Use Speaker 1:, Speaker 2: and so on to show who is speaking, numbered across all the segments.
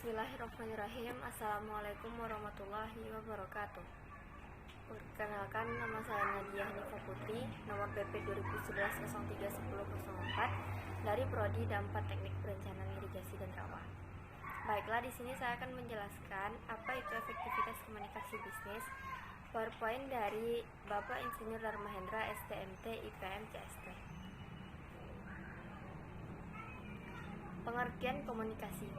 Speaker 1: Bismillahirrahmanirrahim. Assalamualaikum warahmatullahi wabarakatuh. Perkenalkan, nama saya Nadia Hanifa Putri, nomor BP 2011-03-1004 dari Prodi Dampak Teknik Perencanaan Irigasi dan Rawa. Baiklah, di sini saya akan menjelaskan apa itu efektivitas komunikasi bisnis. PowerPoint dari Bapak Insinyur Dharma Hendra, STMT, IPM, CST. Pengertian komunikasi.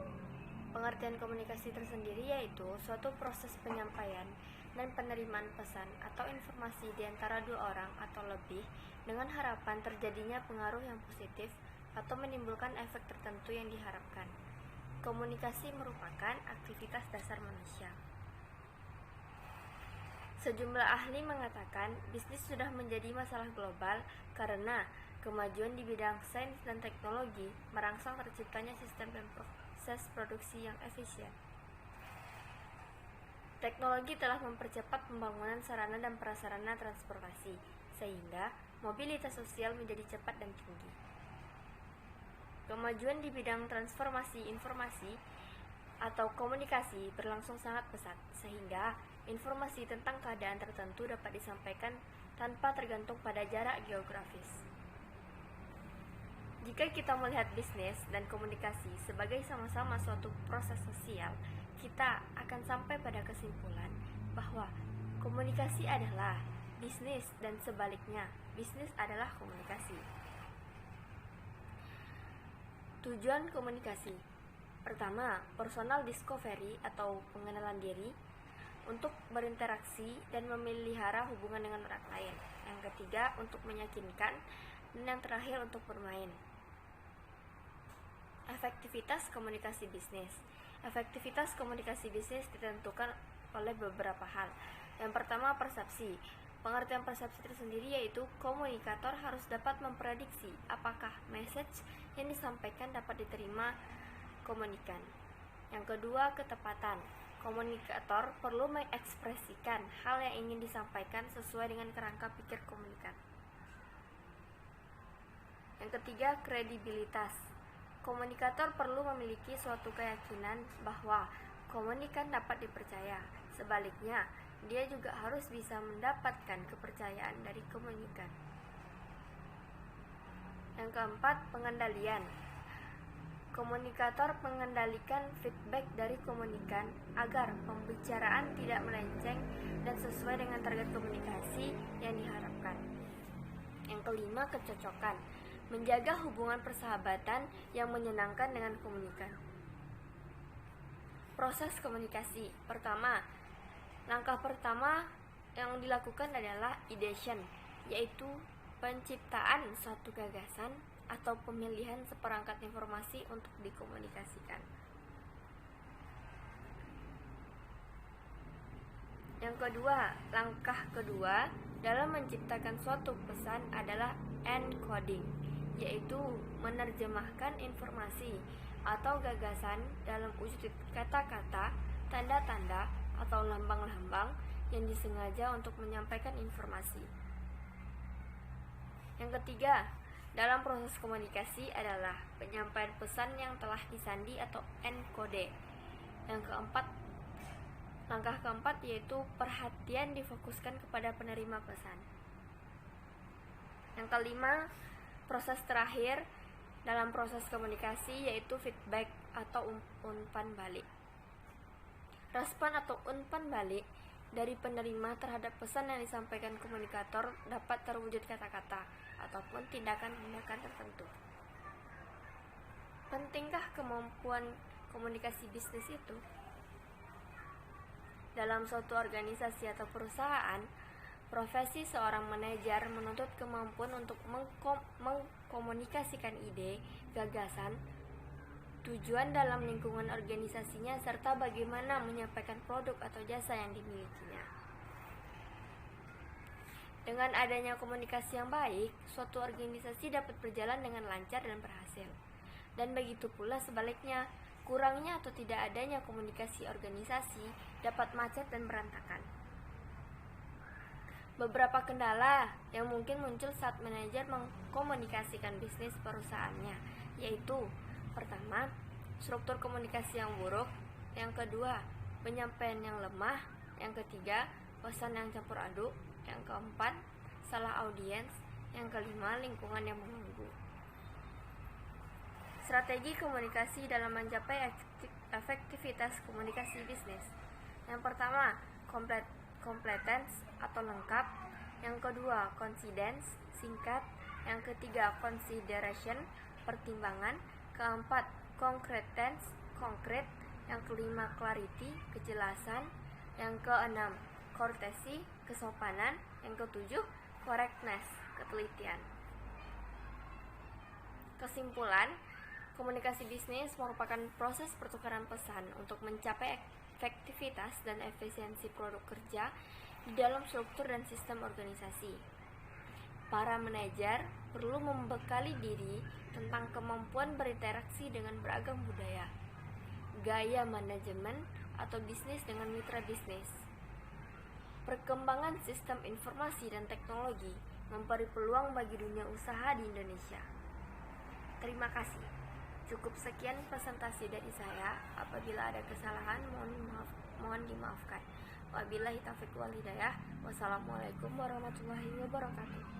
Speaker 1: Pengertian komunikasi tersendiri yaitu suatu proses penyampaian dan penerimaan pesan atau informasi di antara dua orang atau lebih dengan harapan terjadinya pengaruh yang positif atau menimbulkan efek tertentu yang diharapkan. Komunikasi merupakan aktivitas dasar manusia. Sejumlah ahli mengatakan bisnis sudah menjadi masalah global karena kemajuan di bidang sains dan teknologi merangsang terciptanya sistem dan proses produksi yang efisien. Teknologi telah mempercepat pembangunan sarana dan prasarana transportasi, sehingga mobilitas sosial menjadi cepat dan tinggi. Kemajuan di bidang transformasi informasi atau komunikasi berlangsung sangat pesat, sehingga informasi tentang keadaan tertentu dapat disampaikan tanpa tergantung pada jarak geografis. Jika kita melihat bisnis dan komunikasi sebagai sama-sama suatu proses sosial, kita akan sampai pada kesimpulan bahwa komunikasi adalah bisnis dan sebaliknya, bisnis adalah komunikasi. Tujuan komunikasi. Pertama, personal discovery atau pengenalan diri untuk berinteraksi dan memelihara hubungan dengan orang lain. Yang ketiga, untuk meyakinkan, dan yang terakhir untuk bermain. Efektivitas komunikasi bisnis. Efektivitas komunikasi bisnis ditentukan oleh beberapa hal. Yang pertama, persepsi. Pengertian persepsi tersendiri yaitu komunikator harus dapat memprediksi apakah message yang disampaikan dapat diterima komunikan. Yang kedua, ketepatan. Komunikator perlu mengekspresikan hal yang ingin disampaikan sesuai dengan kerangka pikir komunikan. Yang ketiga, kredibilitas. Komunikator perlu memiliki suatu keyakinan bahwa komunikan dapat dipercaya. Sebaliknya, dia juga harus bisa mendapatkan kepercayaan dari komunikan. Yang keempat, pengendalian. Komunikator mengendalikan feedback dari komunikan agar pembicaraan tidak melenceng dan sesuai dengan target komunikasi yang diharapkan. Yang kelima, kecocokan. Menjaga hubungan persahabatan yang menyenangkan dengan komunikan. Proses komunikasi. Pertama, langkah pertama yang dilakukan adalah ideation, yaitu penciptaan suatu gagasan atau pemilihan seperangkat informasi untuk dikomunikasikan. Yang kedua, langkah kedua dalam menciptakan suatu pesan adalah encoding, yaitu menerjemahkan informasi atau gagasan dalam wujud kata-kata, tanda-tanda, atau lambang-lambang yang disengaja untuk menyampaikan informasi. Yang ketiga, dalam proses komunikasi adalah penyampaian pesan yang telah disandi atau encode. Langkah keempat yaitu perhatian difokuskan kepada penerima pesan. Yang kelima, proses terakhir dalam proses komunikasi yaitu feedback atau umpan balik. Respon atau umpan balik dari penerima terhadap pesan yang disampaikan komunikator dapat terwujud kata-kata ataupun tindakan-tindakan tertentu. Pentingkah kemampuan komunikasi bisnis itu? Dalam suatu organisasi atau perusahaan, profesi seorang manajer menuntut kemampuan untuk mengkomunikasikan ide, gagasan, tujuan dalam lingkungan organisasinya, serta bagaimana menyampaikan produk atau jasa yang dimilikinya. Dengan adanya komunikasi yang baik, suatu organisasi dapat berjalan dengan lancar dan berhasil. Dan begitu pula sebaliknya, kurangnya atau tidak adanya komunikasi organisasi dapat macet dan berantakan. Beberapa kendala yang mungkin muncul saat manajer mengkomunikasikan bisnis perusahaannya, yaitu pertama, struktur komunikasi yang buruk. Yang kedua, penyampaian yang lemah. Yang ketiga, pesan yang campur aduk. Yang keempat, salah audiens. Yang kelima, lingkungan yang mengganggu. Strategi komunikasi dalam mencapai efektivitas komunikasi bisnis. Yang pertama, competence atau lengkap. Yang kedua, confidence, singkat. Yang ketiga, consideration, pertimbangan. Keempat, concretance, konkret. Yang kelima, clarity, kejelasan. Yang keenam, courtesy, kesopanan. Yang ketujuh, correctness, ketelitian. Kesimpulan, komunikasi bisnis merupakan proses pertukaran pesan untuk mencapai efektivitas dan efisiensi produk kerja di dalam struktur dan sistem organisasi. Para manajer perlu membekali diri tentang kemampuan berinteraksi dengan beragam budaya, gaya manajemen atau bisnis dengan mitra bisnis. Perkembangan sistem informasi dan teknologi memberi peluang bagi dunia usaha di Indonesia. Terima kasih. Cukup sekian presentasi dari saya. Apabila ada kesalahan, mohon dimaafkan. Wabillahi taufiq wal hidayah. Wassalamualaikum warahmatullahi wabarakatuh.